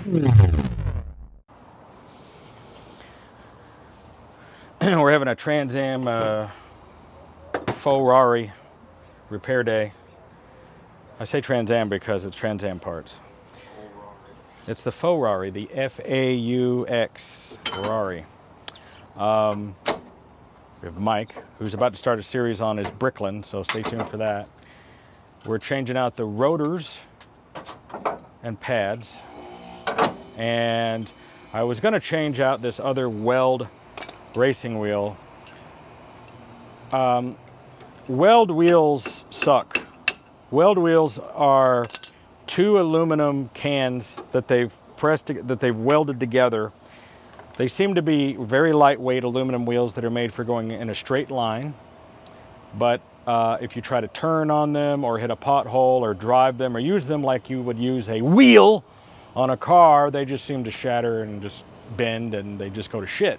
We're having a Trans Am Fauxrarri repair day. I say Trans Am because it's Trans Am parts. It's the Fauxrarri, the F-A-U-X, Ferrari. We have Mike, who's about to start a series on his Bricklin, so stay tuned for that. We're changing out the rotors and pads. And I was going to change out this other WELD racing wheel. WELD wheels suck. WELD wheels are two aluminum cans that they've welded together. They seem to be very lightweight aluminum wheels that are made for going in a straight line. But if you try to turn on them or hit a pothole or drive them or use them like you would use a wheel on a car, they just seem to shatter and just bend and they just go to shit.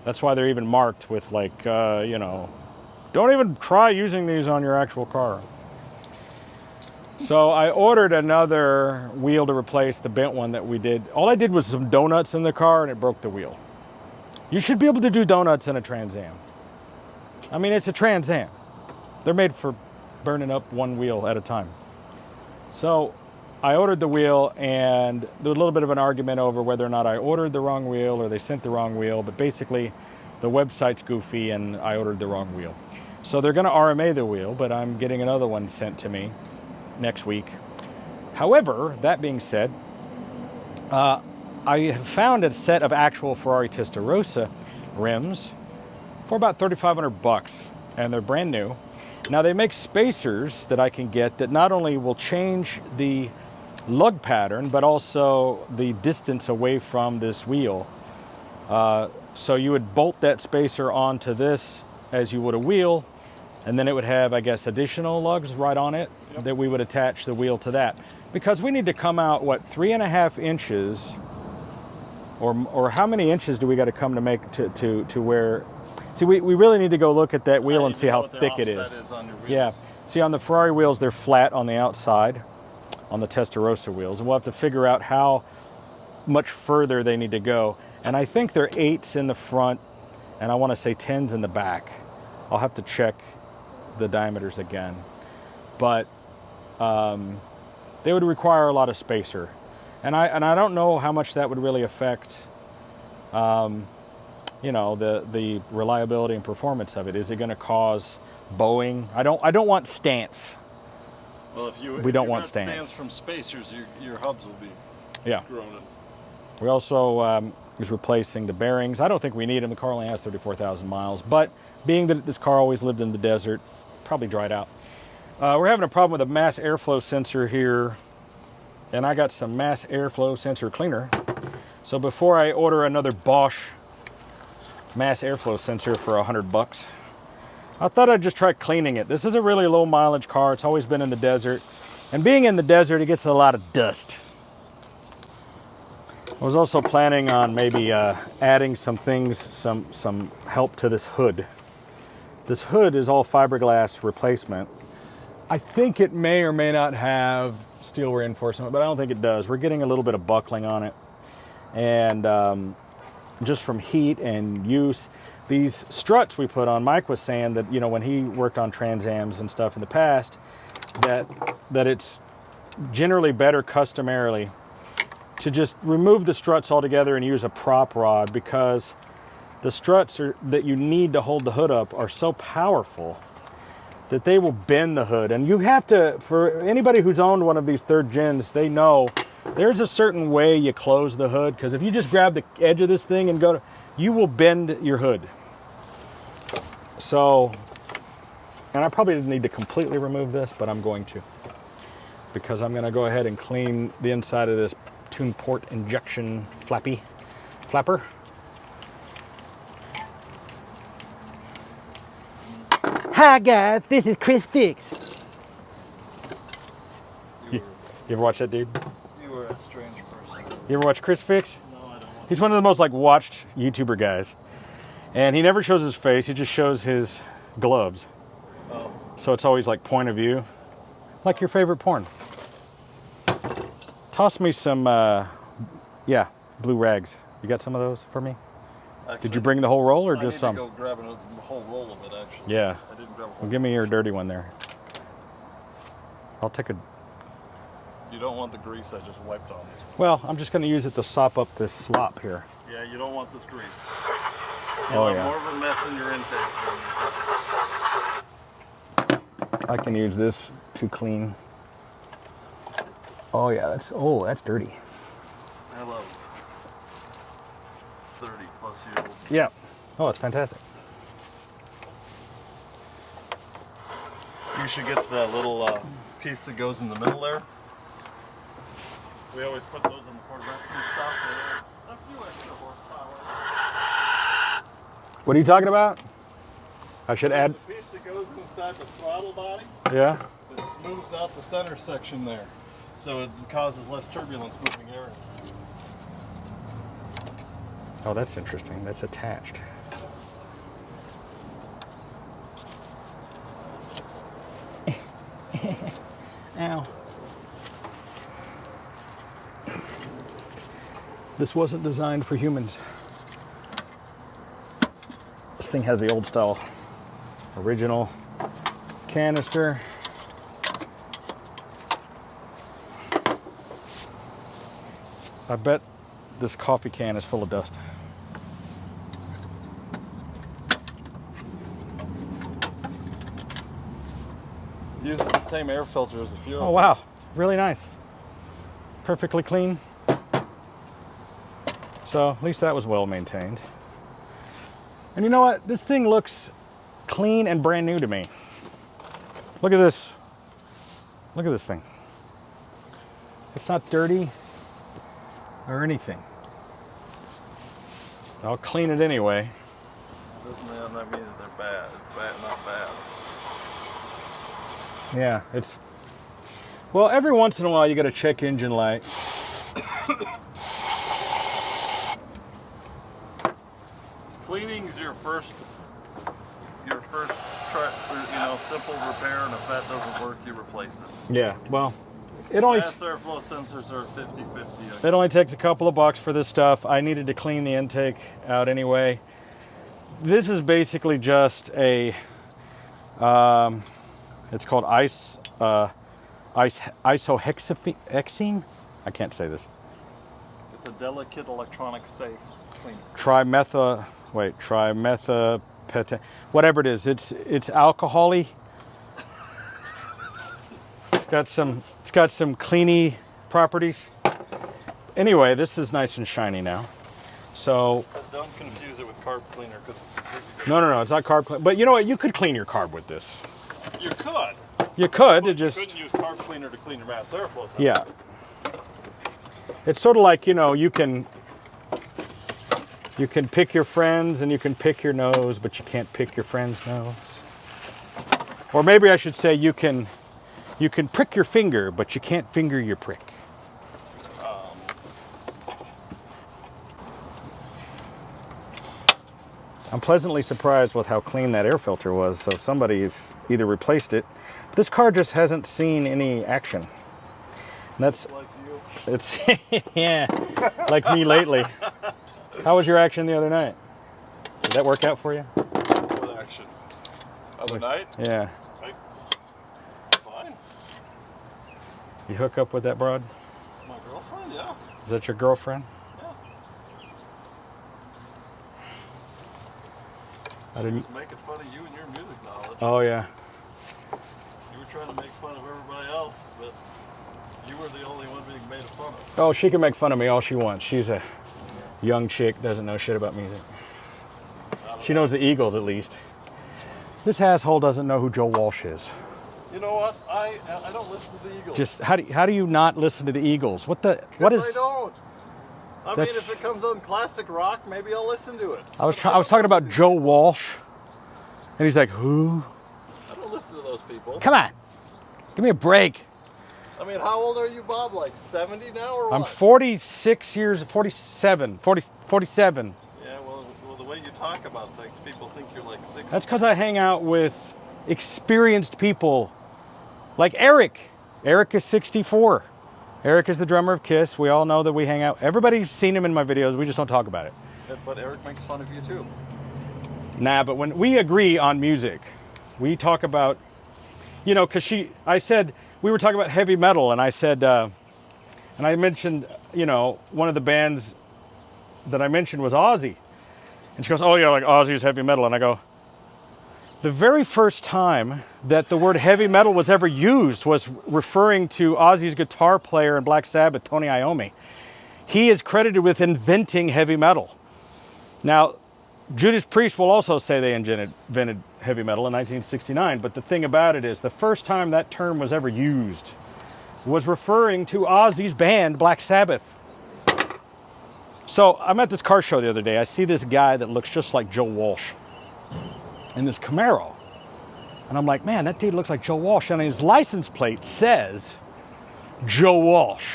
That's why they're even marked with like, you know, don't even try using these on your actual car. So I ordered another wheel to replace the bent one that we did. All I did was some donuts in the car and it broke the wheel. You should be able to do donuts in a Trans Am. I mean, it's a Trans Am. They're made for burning up one wheel at a time. So I ordered the wheel and there was a little bit of an argument over whether or not I ordered the wrong wheel or they sent the wrong wheel, but basically the website's goofy and I ordered the wrong wheel. So they're gonna RMA the wheel, but I'm getting another one sent to me next week. However, that being said, I have found a set of actual Ferrari Testarossa rims for about $3,500 and they're brand new. Now they make spacers that I can get that not only will change the lug pattern, but also the distance away from this wheel. So you would bolt that spacer onto this as you would a wheel, and then it would have, I guess, additional lugs right on it. Yep. That we would attach the wheel to that. Because we need to come out, what, 3.5 inches, or how many inches do we got to come to make to where, see, we really need to go look at that wheel and see how thick it is. Yeah, see, on the Ferrari wheels, they're flat on the outside, on the Testarossa wheels, and we'll have to figure out how much further they need to go. And I think they're 8s in the front, and I want to say 10s in the back. I'll have to check the diameters again. But they would require a lot of spacer. And I don't know how much that would really affect, you know, the reliability and performance of it. Is it going to cause bowing? I don't want stance. Well, we don't want stance from spacers, your hubs will be groaning. We also is replacing the bearings. I don't think we need them. The car only has 34,000 miles. But being that this car always lived in the desert, probably dried out. We're having a problem with a mass airflow sensor here. And I got some mass airflow sensor cleaner. So before I order another Bosch mass airflow sensor for $100, I thought I'd just try cleaning it. This is a really low mileage car. It's always been in the desert. And being in the desert, it gets a lot of dust. I was also planning on maybe adding some things, some help to this hood. This hood is all fiberglass replacement. I think it may or may not have steel reinforcement, but I don't think it does. We're getting a little bit of buckling on it. And just from heat and use, these struts we put on, Mike was saying that, you know, when he worked on Trans Ams and stuff in the past, that it's generally better customarily to just remove the struts altogether and use a prop rod, because the struts that you need to hold the hood up are so powerful that they will bend the hood. And you have to, for anybody who's owned one of these third gens, they know there's a certain way you close the hood, because if you just grab the edge of this thing and go to, you will bend your hood. So, and I probably didn't need to completely remove this, but I'm going to, because I'm going to go ahead and clean the inside of this tune port injection flapper. Hi guys, this is Chris Fix. You ever watch that dude? You were a strange person. You ever watch Chris Fix? No, I don't. He's one of the most watched YouTuber guys. And he never shows his face, he just shows his gloves. Oh. So it's always like point of view. Like your favorite porn. Toss me some Yeah, blue rags. You got some of those for me? Actually, Did you bring the whole roll or just some? I need to go grab a whole roll of it, actually. Yeah. I didn't grab a whole Well, give me your dirty one there. I'll take a... You don't want the grease I just wiped on this. Well, I'm just going to use it to sop up this slop here. Yeah, you don't want this grease. You Oh, want yeah. more of a mess in your intake than your I can use this to clean. Oh, yeah, that's dirty. I love 30 plus years old. Yeah. Oh, it's fantastic. You should get the little piece that goes in the middle there. We always put those in the Ford Rescue stuff. A few extra horsepower. What are you talking about? I should add... The piece that goes inside the throttle body. Yeah? It smooths out the center section there. So it causes less turbulence moving air. Oh, that's interesting. That's attached. Ow. This wasn't designed for humans. This thing has the old style original canister. I bet this coffee can is full of dust. Uses the same air filter as the fuel. Oh wow, really nice. Perfectly clean. So at least that was well maintained. And you know what? This thing looks clean and brand new to me. Look at this. Look at this thing. It's not dirty or anything. I'll clean it anyway. Doesn't that mean that they're bad? It's bad, not bad. Yeah, it's... Well, every once in a while you gotta check engine light. Cleaning's your first try, simple repair, and if that doesn't work, you replace it. Yeah, well, it only... Fast airflow sensors are 50-50. It only takes a couple of bucks for this stuff. I needed to clean the intake out anyway. This is basically just a... it's called isohexene. I can't say this. It's a delicate electronic safe cleaner. Trimethapenta, whatever it is. It's alcohol-y. It's got some cleany properties. Anyway, this is nice and shiny now. So don't confuse it with carb cleaner, because no, it's not carb cleaner. But you know what? You could clean your carb with this. You could. You could. You couldn't use carb cleaner to clean your mass airflow. Yeah. It's sort of like, you can pick your friends and you can pick your nose, but you can't pick your friend's nose. Or maybe I should say you can prick your finger, but you can't finger your prick. I'm pleasantly surprised with how clean that air filter was, so somebody's either replaced it. This car just hasn't seen any action. And that's like you. It's yeah, like me lately. How was your action the other night? Did that work out for you? What action? Other night? Yeah. Fine. You hook up with that broad? My girlfriend, yeah. Is that your girlfriend? Yeah. I didn't. Just making fun of you and your music knowledge. Oh yeah. You were trying to make fun of everybody else, but you were the only one being made fun of. Oh, she can make fun of me all she wants. She's a young chick, doesn't know shit about music. She knows the Eagles at least. This asshole doesn't know who Joe Walsh is. You know what? I don't listen to the Eagles. Just how do you not listen to the Eagles? What is? I don't. I mean, if it comes on classic rock, maybe I'll listen to it. I was talking about Joe Walsh, and he's like, who? I don't listen to those people. Come on, give me a break. I mean, how old are you, Bob? Like 70 now or what? I'm 47. Yeah, well, the way you talk about things, people think you're like 60. That's because I hang out with experienced people like Eric. Eric is 64. Eric is the drummer of Kiss. We all know that we hang out. Everybody's seen him in my videos. We just don't talk about it. But Eric makes fun of you too. Nah, but when we agree on music, we talk about, you know, because I said, we were talking about heavy metal, and I said, and I mentioned, you know, one of the bands that I mentioned was Ozzy. And she goes, oh yeah, like Ozzy's heavy metal. And I go, the very first time that the word heavy metal was ever used was referring to Ozzy's guitar player in Black Sabbath, Tony Iommi. He is credited with inventing heavy metal. Now, Judas Priest will also say they invented heavy metal in 1969, but the thing about it is the first time that term was ever used was referring to Ozzy's band, Black Sabbath. So I'm at this car show the other day. I see this guy that looks just like Joe Walsh in this Camaro. And I'm like, man, that dude looks like Joe Walsh. And his license plate says Joe Walsh.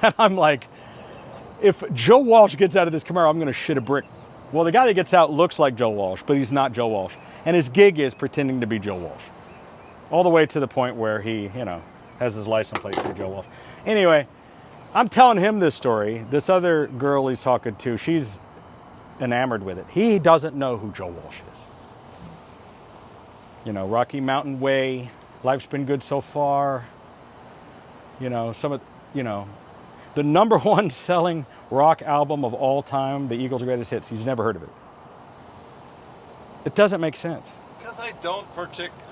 And I'm like, if Joe Walsh gets out of this Camaro, I'm going to shit a brick. Well, the guy that gets out looks like Joe Walsh, but he's not Joe Walsh. And his gig is pretending to be Joe Walsh. All the way to the point where he, you know, has his license plate say Joe Walsh. Anyway, I'm telling him this story. This other girl he's talking to, she's enamored with it. He doesn't know who Joe Walsh is. You know, Rocky Mountain Way, Life's Been Good So Far. You know, the #1 selling rock album of all time, the Eagles' greatest hits. He's never heard of it. It doesn't make sense. Because I don't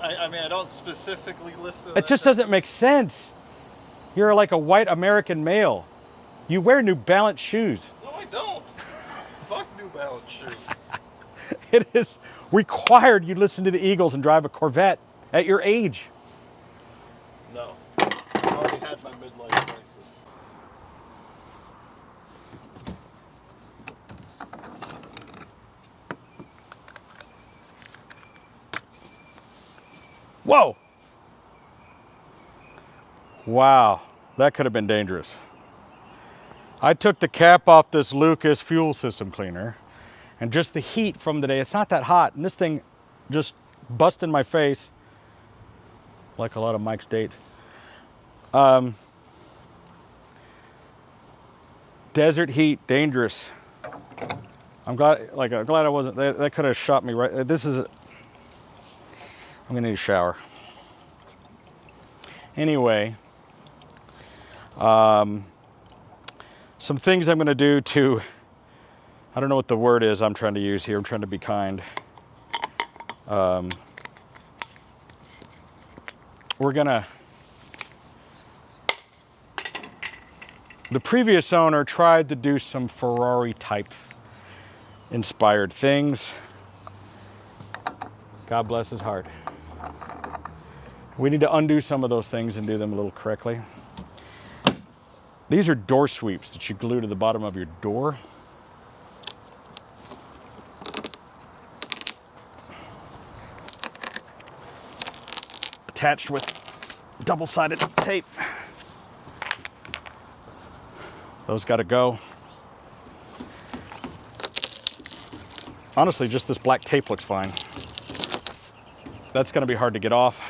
I mean, I don't specifically listen to It just doesn't make sense. You're like a white American male. You wear New Balance shoes. No, I don't. Fuck New Balance shoes. It is required you listen to the Eagles and drive a Corvette at your age. No. I already had my midlife crisis. Whoa! Wow, that could have been dangerous. I took the cap off this Lucas fuel system cleaner, and just the heat from the day, it's not that hot, and this thing just busted my face, like a lot of Mike's dates. Desert heat, dangerous. I'm glad I wasn't, that could have shot me right. I'm gonna need a shower. Anyway, some things I'm gonna do to, I don't know what the word is I'm trying to use here. I'm trying to be kind. The previous owner tried to do some Ferrari type inspired things. God bless his heart. We need to undo some of those things and do them a little correctly. These are door sweeps that you glue to the bottom of your door. Attached with double-sided tape. Those got to go. Honestly, just this black tape looks fine. That's going to be hard to get off.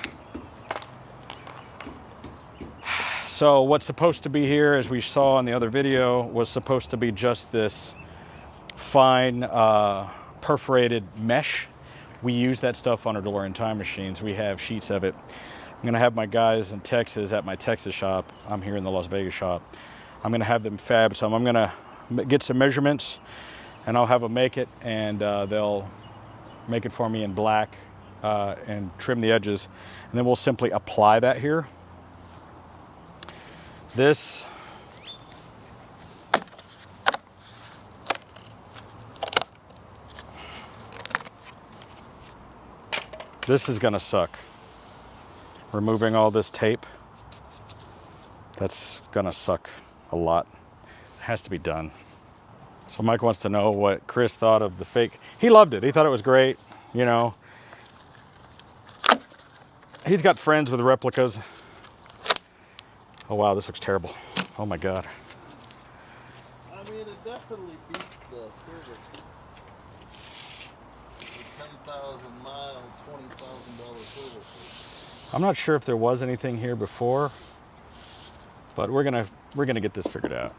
So what's supposed to be here, as we saw in the other video, was supposed to be just this fine perforated mesh. We use that stuff on our DeLorean time machines. We have sheets of it. I'm going to have my guys in Texas at my Texas shop. I'm here in the Las Vegas shop. I'm going to have them fab some. I'm going to get some measurements, and I'll have them make it, and they'll make it for me in black and trim the edges. And then we'll simply apply that here. This is gonna suck. Removing all this tape, that's gonna suck a lot. It has to be done. So Mike wants to know what Chris thought of the fake. He loved it. He thought it was great, you know. He's got friends with replicas. Oh wow, this looks terrible. Oh my God. I mean, it definitely beats the service. The 10,000 mile, $20,000 service. I'm not sure if there was anything here before. But we're gonna get this figured out.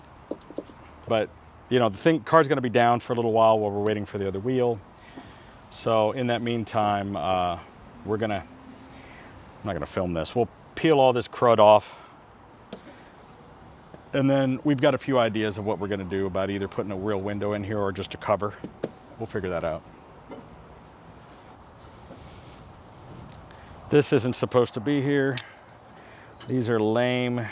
But you know, the car's gonna be down for a little while we're waiting for the other wheel. So in that meantime, I'm not gonna film this. We'll peel all this crud off. And then we've got a few ideas of what we're gonna do about either putting a real window in here or just a cover. We'll figure that out. This isn't supposed to be here. These are lame.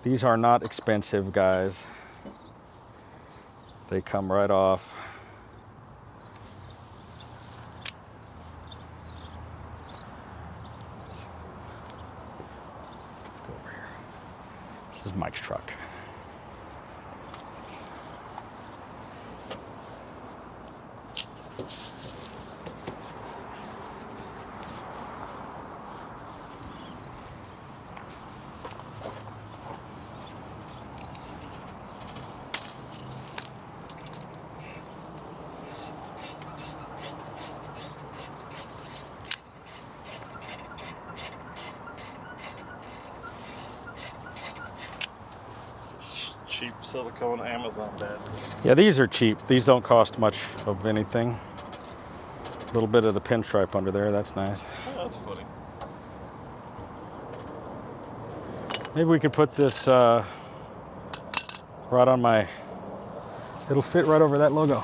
These are not expensive, guys. They come right off. Let's go over here. This is Mike's truck. Cheap silicone Amazon batteries. Yeah, these are cheap. These don't cost much of anything. A little bit of the pinstripe under there, that's nice. Oh, that's funny. Maybe we could put this right on my, it'll fit right over that logo.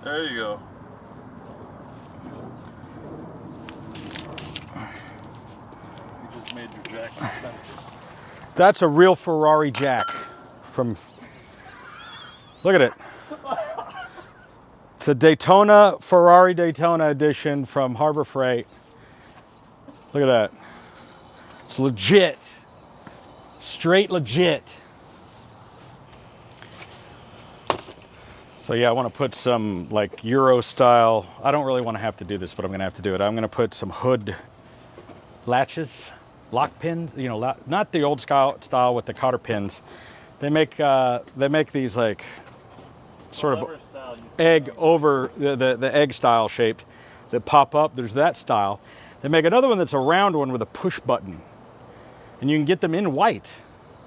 There you go. You just made your jack expensive. That's a real Ferrari jack from, look at it. It's a Daytona, Ferrari Daytona edition from Harbor Freight. Look at that. It's legit. Straight legit. So yeah, I want to put some like Euro style. I don't really want to have to do this, but I'm going to have to do it. I'm going to put some hood latches, lock pins, you know, not the old style with the cotter pins. They make these like sort of egg over the egg style shaped that pop up. There's that style. They make another one that's a round one with a push button, and you can get them in white.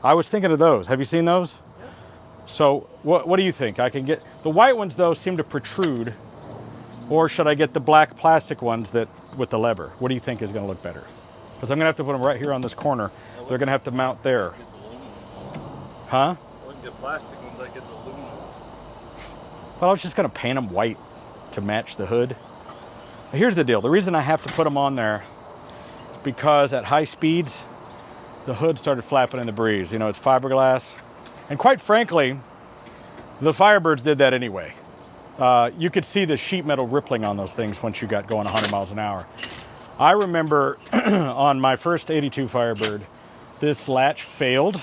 I was thinking of those. Have you seen those? Yes. So what do you think? I can get the white ones though seem to protrude, or should I get the black plastic ones that with the lever? What do you think is going to look better? Because I'm going to have to put them right here on this corner. They're going to have to mount there. Huh? I wouldn't get plastic ones, I get the aluminum ones. Well, I was just going to paint them white to match the hood. But here's the deal. The reason I have to put them on there is because at high speeds, the hood started flapping in the breeze. You know, it's fiberglass. And quite frankly, the Firebirds did that anyway. You could see the sheet metal rippling on those things once you got going 100 miles an hour. I remember on my first 82 Firebird, this latch failed.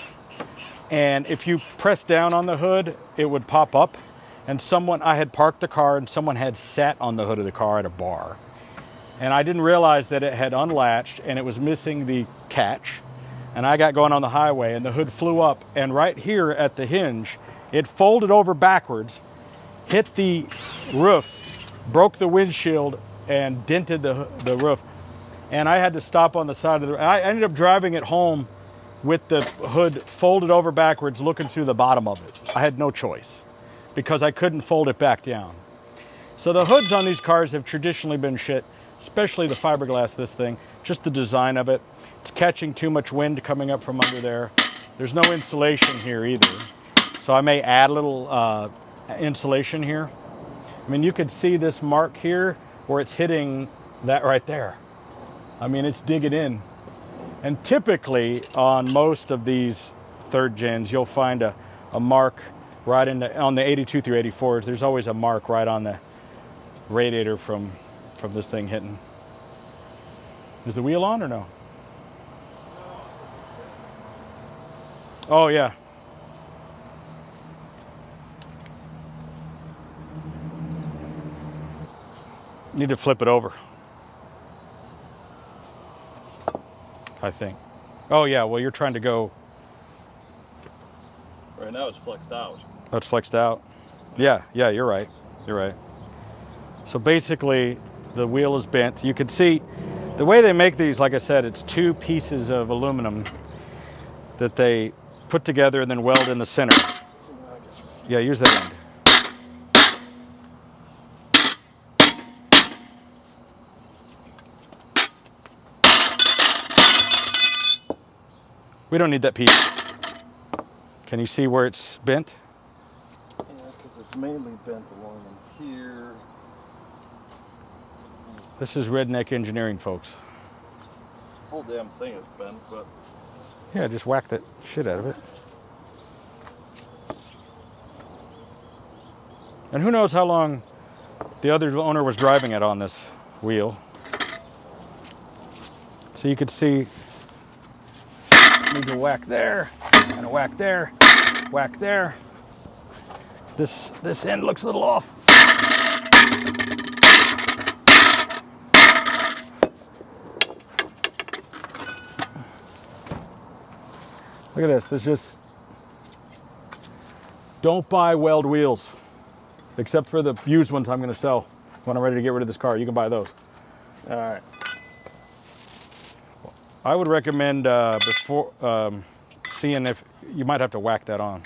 And if you press down on the hood, it would pop up. And I had parked the car and someone had sat on the hood of the car at a bar. And I didn't realize that it had unlatched and it was missing the catch. And I got going on the highway and the hood flew up, and right here at the hinge, it folded over backwards, hit the roof, broke the windshield and dented the roof. And I had to stop on the side of I ended up driving it home with the hood folded over backwards, looking through the bottom of it. I had no choice because I couldn't fold it back down. So the hoods on these cars have traditionally been shit, especially the fiberglass, this thing, just the design of it. It's catching too much wind coming up from under there. There's no insulation here either. So I may add a little insulation here. I mean, you could see this mark here where it's hitting that right there. I mean, it's digging in. And typically on most of these third gens, you'll find a mark right on the 82 through 84s. There's always a mark right on the radiator from this thing hitting. Is the wheel on or no? Oh yeah. Need to flip it over, I think. Oh yeah, well you're trying to go. Right now it's flexed out. That's flexed out. Yeah, you're right. You're right. So basically the wheel is bent. You can see The way they make these, like I said, it's 2 pieces of aluminum that they put together and then weld in the center. Yeah, use that end. We don't need that piece. Can you see where it's bent? Yeah, because it's mainly bent along in here. This is redneck engineering, folks. The whole damn thing is bent, but Yeah, just whack that shit out of it. And who knows how long the other owner was driving it on this wheel. So you could see, need to whack there, and a whack there, whack there. This end looks a little off. Look at this. There's just, don't buy weld wheels, except for the used ones I'm going to sell when I'm ready to get rid of this car. You can buy those. all right. I would recommend before seeing if you might have to whack that on.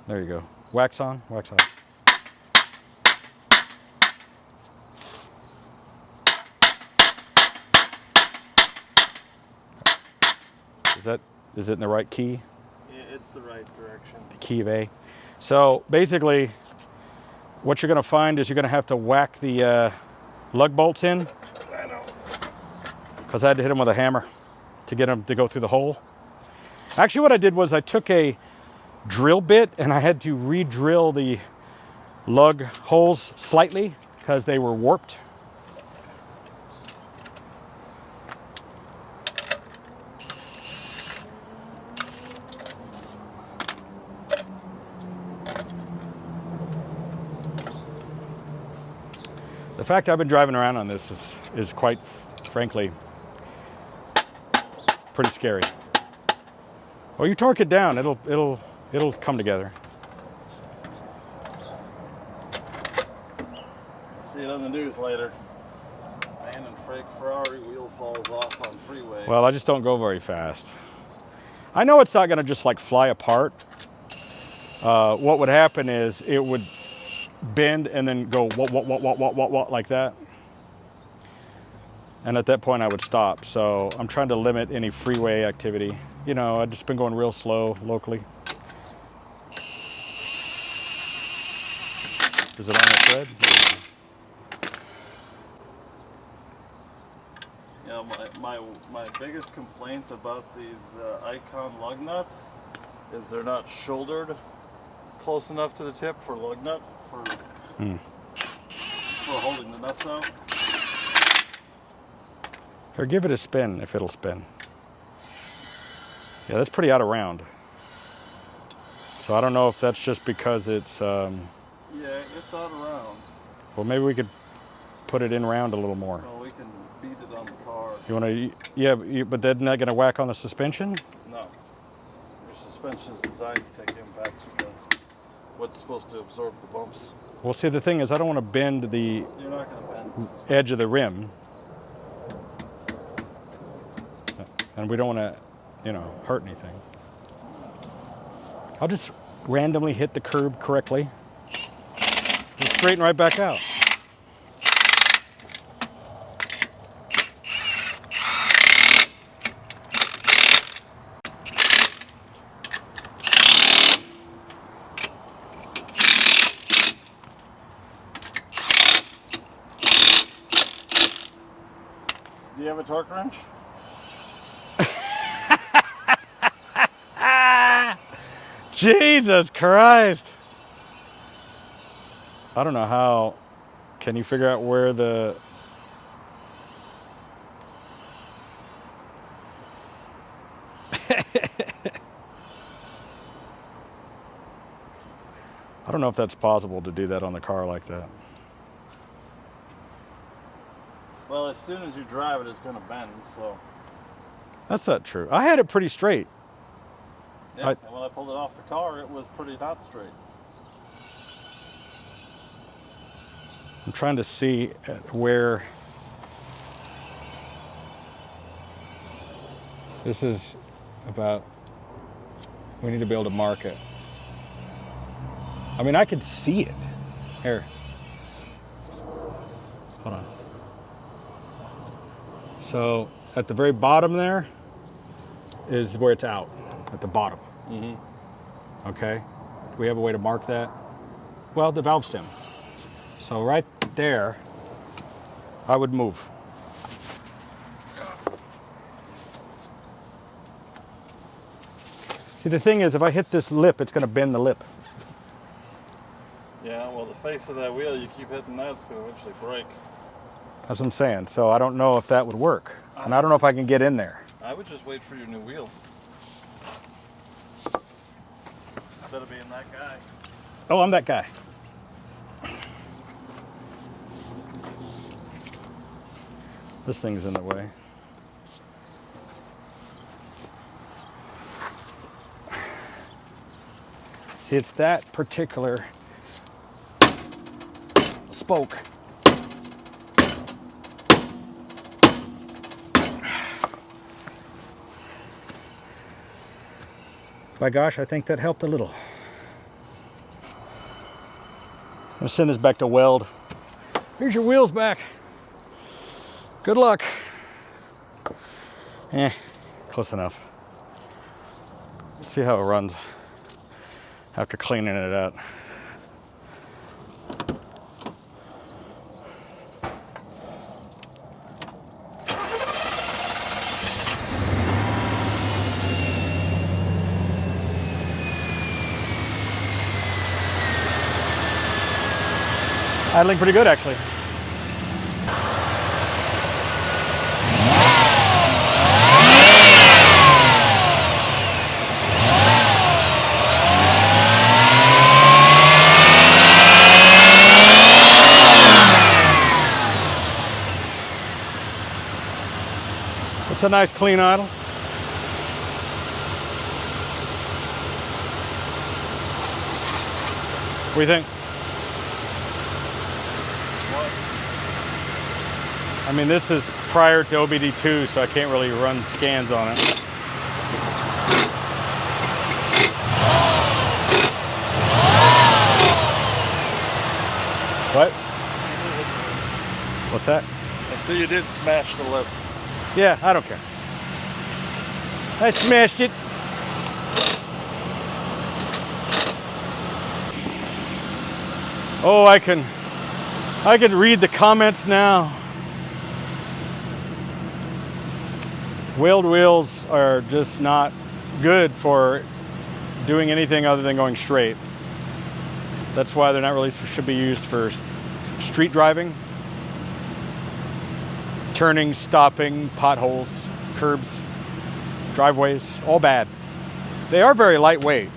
There you go. Wax on, wax off. Is it in the right key? Yeah, it's the right direction. The key of A. So basically, what you're going to find is you're going to have to whack the lug bolts in. I know. Because I had to hit them with a hammer to get them to go through the hole. Actually, what I did was I took a drill bit and I had to re-drill the lug holes slightly because they were warped. The fact I've been driving around on this is quite frankly pretty scary. Well, you torque it down, it'll come together. See it on the news later. Man and Ferrari wheel falls off on freeway. Well, I just don't go very fast. I know it's not going to just like fly apart. What would happen is it would bend and then go what like that. And at that point I would stop. So I'm trying to limit any freeway activity. You know, I've just been going real slow locally. Is it on the thread? Yeah, my biggest complaint about these Icon lug nuts is they're not shouldered close enough to the tip for lug nuts for holding the nuts out. Or give it a spin if it'll spin. Yeah, that's pretty out of round. So I don't know if that's just because it's yeah, it's out of round. well, maybe we could put it in round a little more. Well, we can beat it on the car. You want to? Yeah, but then not going to whack on the suspension? No. Your suspension is designed to take impacts because what's supposed to absorb the bumps. Well, see, the thing is, I don't want to bend the You're not going to bend the edge of the rim, and we don't want to, you know, hurt anything. I'll just randomly hit the curb correctly. Just straighten right back out. Do you have a torque wrench? Jesus Christ! I don't know how. Can you figure out where the... I don't know if that's possible to do that on the car like that. Well, as soon as you drive it, it's going to bend, so... That's not true. I had it pretty straight. Yeah, and when I pulled it off the car, it was pretty not straight. I'm trying to see where This is about, we need to be able to mark it. I mean, I could see it. Here. Hold on. So at the very bottom there is where it's out, at the bottom. Mm-hmm. Okay. Do we have a way to mark that? Well, the valve stem. So right there, I would move. See, the thing is, if I hit this lip, it's going to bend the lip. Yeah, well, the face of that wheel, you keep hitting that, it's going to eventually break. That's what I'm saying. So I don't know if that would work. And I don't know if I can get in there. I would just wait for your new wheel. Instead of being that guy. Oh, I'm that guy. This thing's in the way. See, it's that particular spoke. By gosh, I think that helped a little. I'm gonna send this back to Weld. Here's your wheels back. Good luck. Close enough. Let's see how it runs after cleaning it out. Idling pretty good, actually. It's a nice clean idle. What do you think? I mean, this is prior to OBD2, so I can't really run scans on it. What? What's that? So you did smash the lip. Yeah, I don't care. I smashed it. Oh, I can read the comments now. Weld wheels are just not good for doing anything other than going straight. That's why they're not really should be used for street driving, turning, stopping, potholes, curbs, driveways, all bad. They are very lightweight,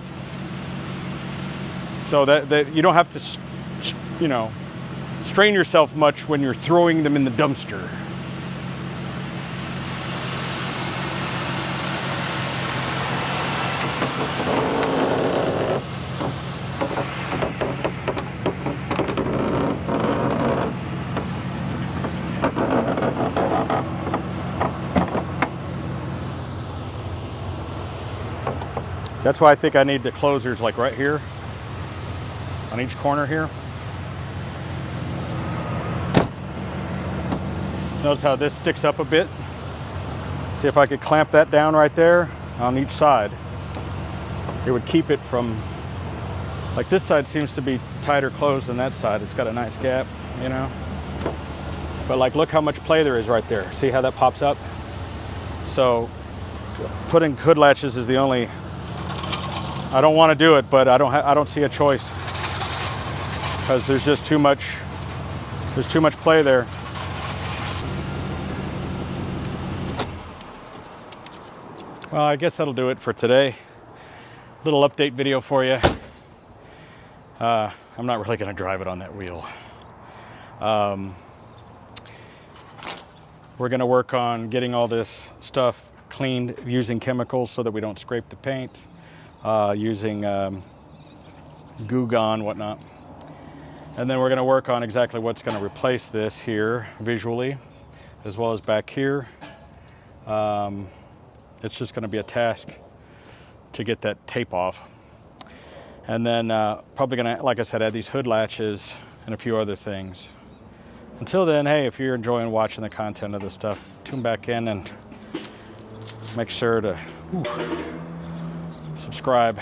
so that you don't have to, you know, strain yourself much when you're throwing them in the dumpster. That's why I think I need the closers like right here on each corner here. Notice how this sticks up a bit. See if I could clamp that down right there on each side. It would keep it from, like this side seems to be tighter closed than that side. It's got a nice gap, you know. But like, look how much play there is right there. See how that pops up? So putting hood latches is the only, I don't want to do it, but I don't see a choice because there's just too much play there. Well, I guess that'll do it for today. Little update video for you. I'm not really going to drive it on that wheel. We're going to work on getting all this stuff cleaned using chemicals so that we don't scrape the paint. Using Goo Gone, whatnot. And then we're going to work on exactly what's going to replace this here visually, as well as back here. It's just going to be a task to get that tape off. And then probably going to, like I said, add these hood latches and a few other things. Until then, hey, if you're enjoying watching the content of this stuff, tune back in and make sure to subscribe.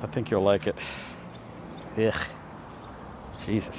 I think you'll like it. Ugh. Jesus.